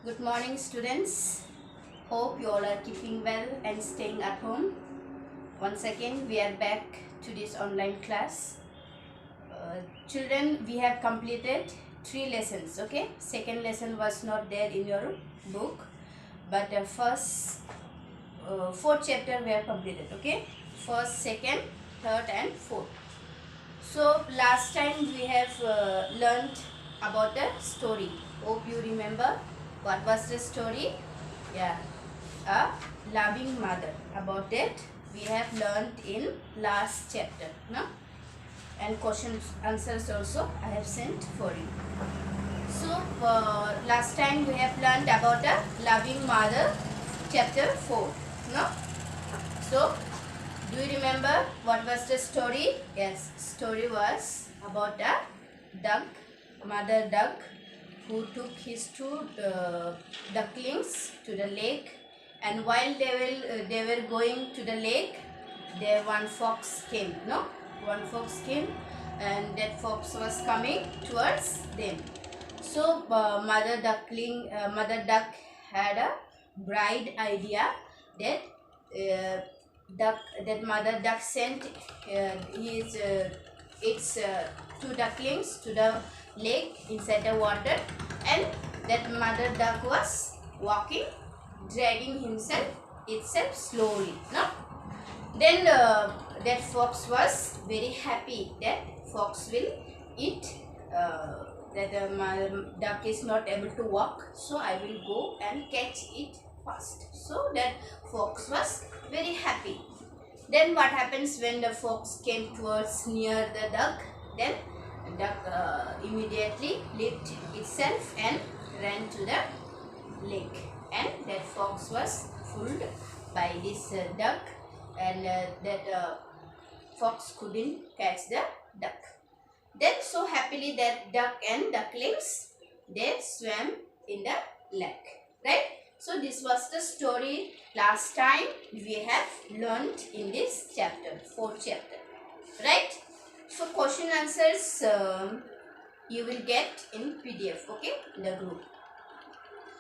Good morning, students. Hope you all are keeping well and staying at home. Once again, we are back to this online class. Children, we have completed 3 lessons. Okay, second lesson was not there in your book, but the fourth chapter we have completed. Okay, first, second, third, and fourth. So last time we have learned about a story. Hope you remember what was the story. Yeah, a loving mother. About it we have learned in last chapter. No, and questions answers also I have sent for you. So last time we have learned about a loving mother, chapter 4. No, so do you remember what was the story? Yes, story was about a duck, mother duck, who took his two ducklings to the lake, and while they were going to the lake, there one fox came. No, one fox came, and that fox was coming towards them. So mother duck had a bright idea that mother duck sent its two ducklings to the lake inside the water, and that mother duck was walking, dragging itself slowly. No, then that fox was very happy that fox will eat. That my duck is not able to walk, so I will go and catch it fast. So that fox was very happy. Then what happens when the fox came towards near the duck? Then the duck immediately leaped itself and ran to the lake, and that fox was fooled by this duck, and that fox couldn't catch the duck. Then so happily that duck and ducklings, they swam in the lake, right? So this was the story last time we have learned in this chapter, fourth chapter, right? So question answers you will get in PDF, okay, in the group.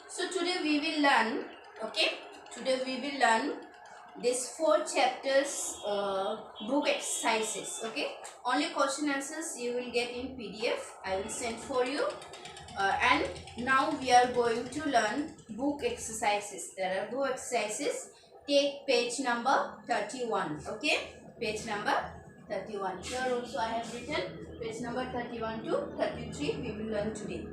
So today we will learn, okay, this 4 chapters book exercises. Okay, only question answers you will get in PDF. I will send for you. And now we are going to learn book exercises. There are book exercises. Take page number 31. Okay, page number 31. Here also I have written page number 31 to 33. We will learn today.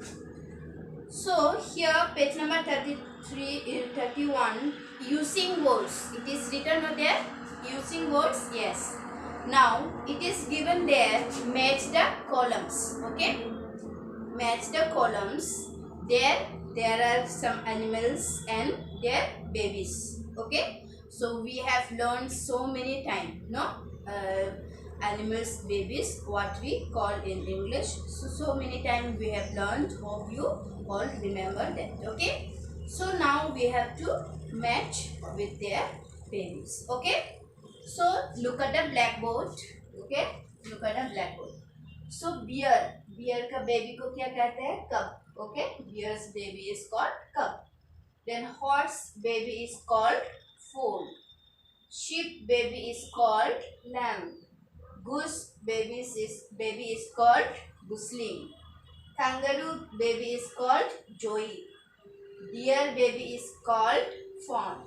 So here page number 31, using words. It is written over there, using words. Yes. Now it is given there, match the columns. Okay, match the columns. There are some animals and their babies. Okay, so we have learned so many times, no, animals, babies, what we call in English. So many times we have learned. Hope you all remember that. Okay, so now we have to match with their babies. Okay, so look at the blackboard. Okay, look at the blackboard. So bear का baby को क्या कहते हैं? Cub. Okay, bear's baby is called cub. Then horse baby is called foal. Sheep baby is called lamb. Goose baby is called gosling. Kangaroo baby is called joey. Deer baby is called fawn.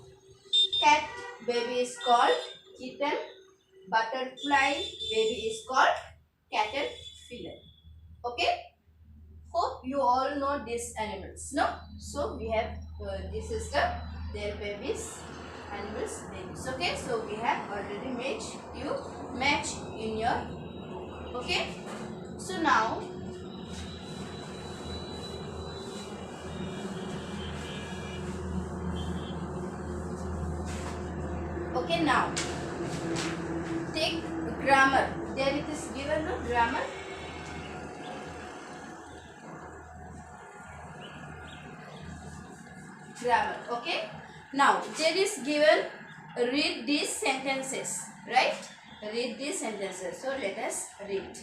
Cat baby is called kitten. Butterfly baby is called caterpillar. Okay, hope you all know these animals. No, so we have this is their babies, animals babies. Okay, so we have already made you match in your book. Okay, so now take grammar. There it is given, no, grammar. Grammar. Okay, now there is given, read these sentences, right? Read these sentences. So let us read.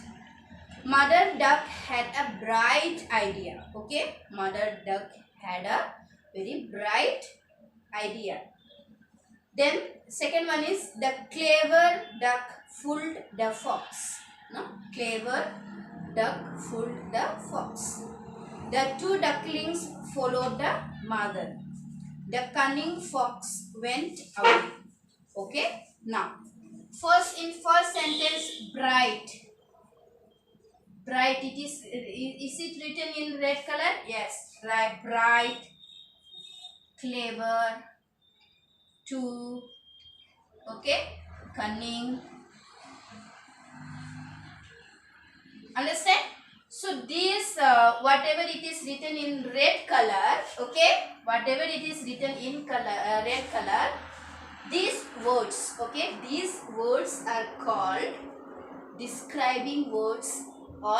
Mother duck had a bright idea. Okay, mother duck had a very bright idea. Then second one is the clever duck fooled the fox. No, clever duck fooled the fox. The two ducklings followed the mother. The cunning fox went away. Okay. Now, first sentence, bright. Bright. Is it written in red color? Yes. Right. Bright, clever, two. Okay. Cunning. Understand? So this whatever it is written in red color, okay, whatever it is written in color red color, these words, okay, these words are called describing words or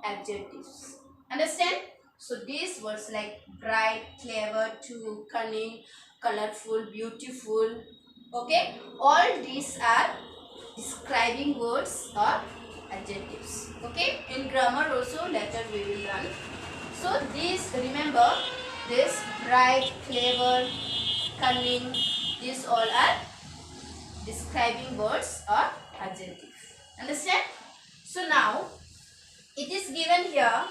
adjectives. Understand? So these words like bright, clever, true, cunning, colorful, beautiful, okay, all these are describing words or adjectives. Okay, in grammar also later we will learn. So these, remember, this bright, clever, cunning, these all are describing words or adjectives. Understand? So now it is given here,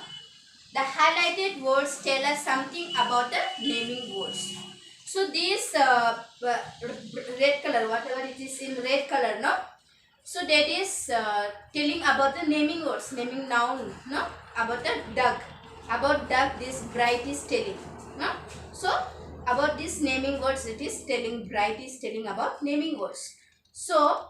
the highlighted words tell us something about the naming words. So this red color, whatever it is in red color, no? So that is telling about the naming words, naming noun, no? About the duck. About duck, this bright is telling, no? So about this naming words, it is telling, bright is telling about naming words. So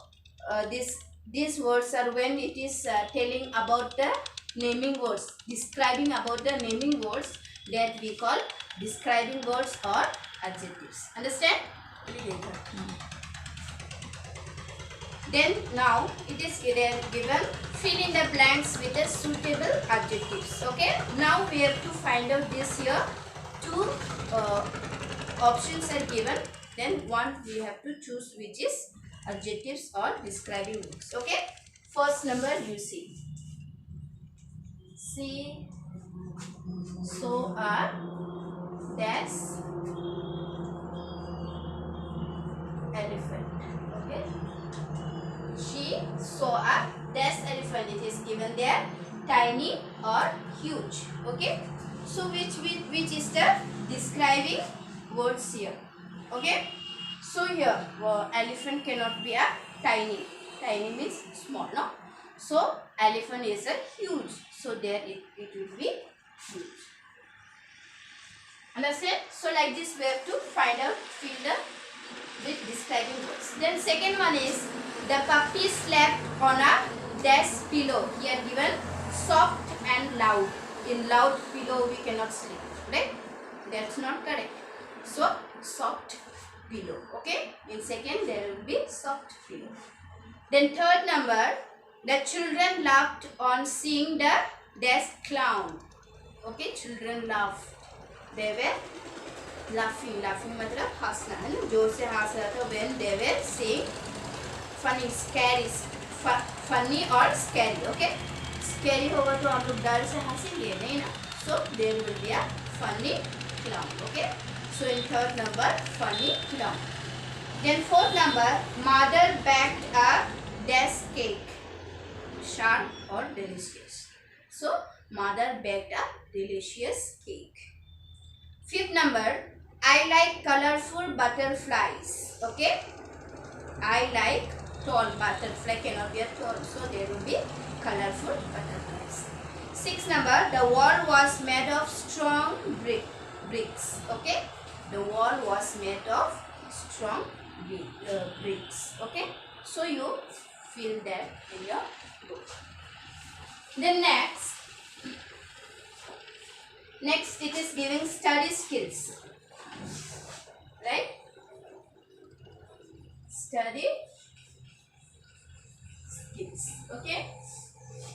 these words are when it is telling about the naming words, describing about the naming words, that we call describing words or adjectives. Understand? Then now it is given, fill in the blanks with the suitable adjectives. Okay. Now we have to find out this here. Two options are given. Then one we have to choose which is adjectives or describing words. Okay. First number you see. See, so are, dash, elephant. Okay. She saw a dash elephant. It is given there, tiny or huge. Okay. So which is the describing words here? Okay. So here elephant cannot be a tiny. Tiny means small, no? So elephant is a huge. So there it will be huge. Understand? So like this we have to find out, fill the with describing words. Then second one is the puppy slept on a desk pillow. Here given soft and loud. In loud pillow we cannot sleep, right? That's not correct. So soft pillow. Okay. In second there will be soft pillow. Then third number, the children laughed on seeing the desk clown. Okay. Children laughed. They were laughing. Laughing मतलब हंसना है ना, जोर से हंस रहा था. When they were saying funny, scary, funny or scary. Okay. Scary होगा तो आप लोग डर से हंसेंगे नहीं ना. So there will be a funny clown. Okay. So in third number, funny clown. Then fourth number, mother baked a desk cake. Sharp or delicious. So mother baked a delicious cake. Fifth number, I like colorful butterflies. Okay. I like tall butterfly, cannot be a tall. So there will be colorful butterflies. Sixth number, the wall was made of strong bricks. Okay. The wall was made of strong bricks. Okay. So you fill that in your book. Then next it is giving study skills. Right? Study skills. Okay.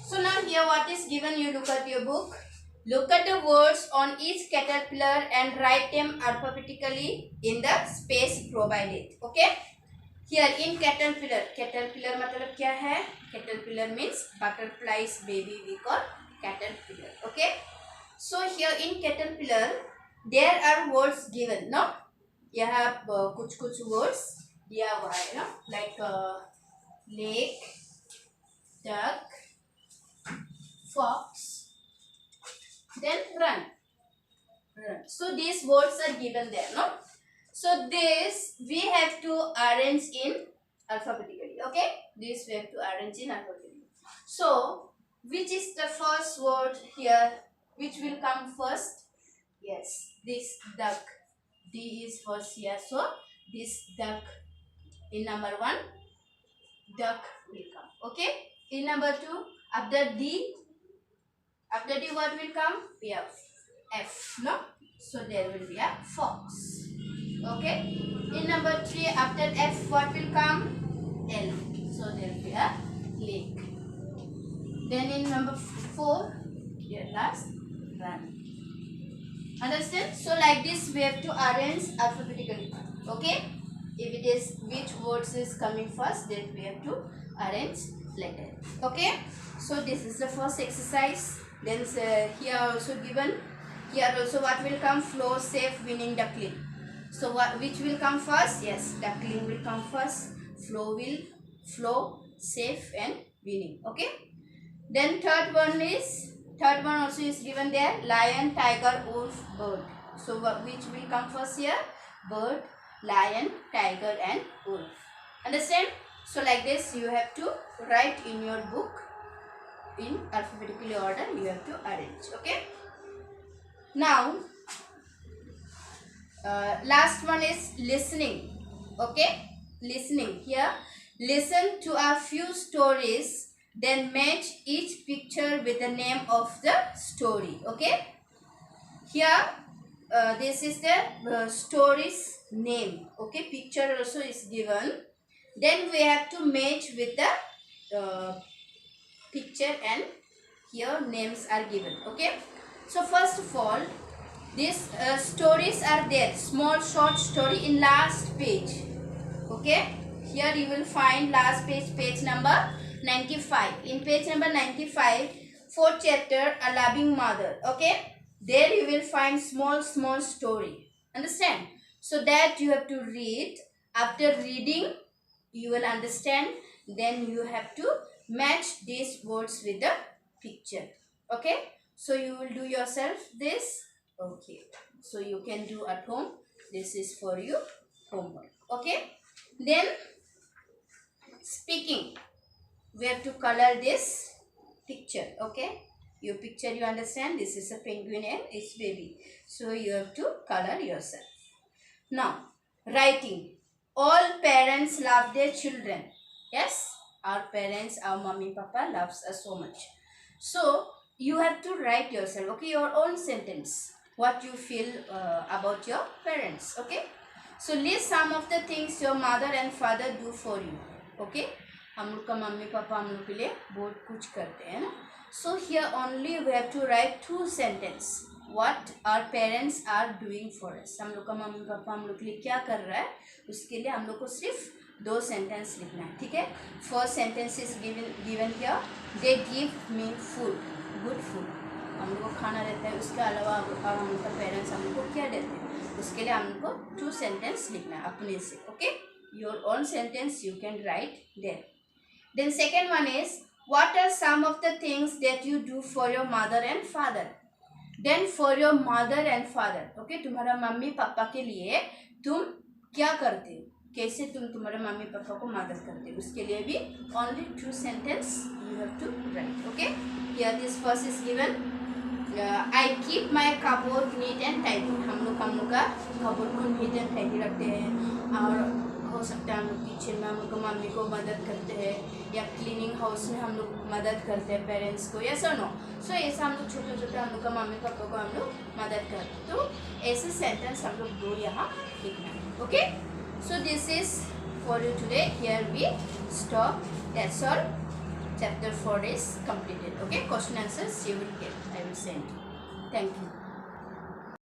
So now here what is given, you look at your book. Look at the words on each caterpillar and write them alphabetically in the space provided. Okay. Here in caterpillar, caterpillar मतलब क्या है? Caterpillar means butterflies baby, we call caterpillar. Okay. So here in caterpillar, there are words given, no? यहाँ कुछ words दिया हुआ है ना, like lake, duck, fox, then run. So these words are given there, no? So this we have to arrange in alphabetically, okay? This we have to arrange in alphabetically. So which is the first word here? Which will come first? Yes, this duck. D is first here, so this duck in number 1, duck will come, okay? In number 2, after D what will come? F, no? So there will be a fox, okay? In number 3, after F what will come? L, so there will be a lake. Then in number 4, here last, run. Understand? So like this we have to arrange alphabetically, okay? If it is which words is coming first, then we have to arrange like that, okay? So this is the first exercise. Then here also given, here also what will come? Flow, safe, winning, duckling. So which will come first? Yes, duckling will come first. Flow, safe and winning, okay? Then third one also is given there, lion, tiger, wolf, bird. So which will come first here? Bird, lion, tiger and wolf. Understand? So like this you have to write in your book in alphabetical order, you have to arrange, okay? Now last one is listening, okay? Listening. Here listen to a few stories, then match each picture with the name of the story, okay? Here this is the story's name, okay? Picture also is given, then we have to match with the picture and here names are given, okay? So first of all, these stories are there, small short story in last page, okay? Here you will find last page number 95. In page number 95, 4th chapter, A Loving Mother, okay? There you will find small story, understand? So that you have to read. After reading you will understand, then you have to match these words with the picture, okay? So you will do yourself this, okay? So you can do at home. This is for you homework, okay? Then speaking, we have to color this picture, okay? Your picture you understand, this is a penguin and its baby, so you have to color yourself. Now writing, all parents love their children. Yes, our parents, our mommy papa loves us so much. So you have to write yourself, okay, your own sentence, what you feel about your parents, okay? So list some of the things your mother and father do for you, okay? हम लोग का mummy papa हम लोग के लिए बहुत कुछ करते हैं ना. So here only we have to write 2 sentences. What our parents are doing for us. हम लोग का मम्मी पापा हम लोग के लिए क्या कर रहा है, उसके लिए हम लोग को सिर्फ 2 सेंटेंस लिखना है, ठीक है? First sentence is given here, they give me food, good food. हम लोग को खाना रहता है, उसके अलावा हम लोग का पेरेंट्स हम लोग को क्या देते हैं, उसके लिए हम लोग को 2 सेंटेंस लिखना है अपने से, okay? Your own sentence you can write there. Then second one is, what are some of the things that you do for your mother and father? Then for your mother and father, okay, तुम्हारा mummy papa के लिए तुम क्या करते हो, कैसे तुम तुम्हारे मम्मी पापा को मदद करते हो, उसके लिए भी only 2 sentences you have to write, okay? Here this first is given, I keep my cupboard neat and tidy. हम लोग का cupboard को neat and tidy रखते हैं, और हो सकता है हम लोग किचन में हम लोग मम्मी को मदद करते हैं, या क्लीनिंग हाउस में हम लोग मदद करते हैं पेरेंट्स को, यस और नो? सो ऐसा हम लोग छोटे छोटे हम लोग का मम्मी पापा को हम लोग मदद करते हैं, तो ऐसे सेंटेंस हम लोग 2 यहाँ लिखना है, okay? So this is for you today. Here we stop. That's all. Chapter 4 is completed, okay? Question answers you will get, I will send you. Thank you.